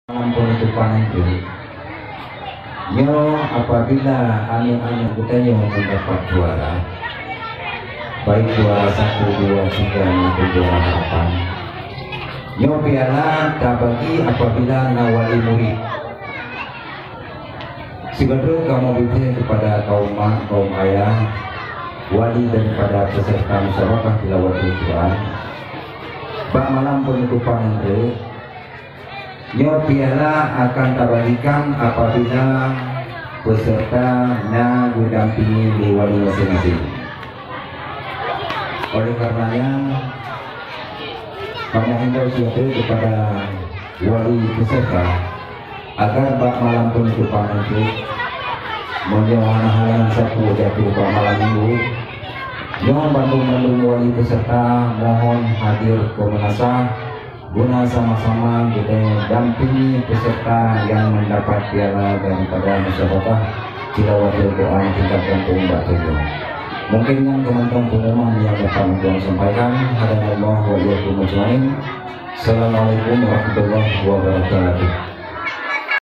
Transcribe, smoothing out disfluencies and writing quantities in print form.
Penutupan itu nyo apabila anu-anu kita mendapat juara, baik juara 1, 2, 3 maupun juara 8, nyo piala kabagi apabila nawali murid sebenarnya kamu bicara kepada kaum ayah, wali daripada peserta musyawarah tilawatul Quran. Bak malam penutupan itu nyo piala akan terbagikan apabila peserta na didampingi di wali masing-masing. Oleh karenanya kami himbau kepada wali peserta agar bak malam penutupan itu menyohana satu jatuh bak malam minggu nyo bantu wali peserta mohon hadir ke menasah guna sama-sama kita dampingi peserta yang mendapat piala daripada musyawarah tilawatul Quran tingkat kampung Batu. Mungkin yang teman-teman pengumuman yang dapat saya sampaikan. Hadanallahu wa iyyakum ajmain. Assalamualaikum warahmatullahi wabarakatuh.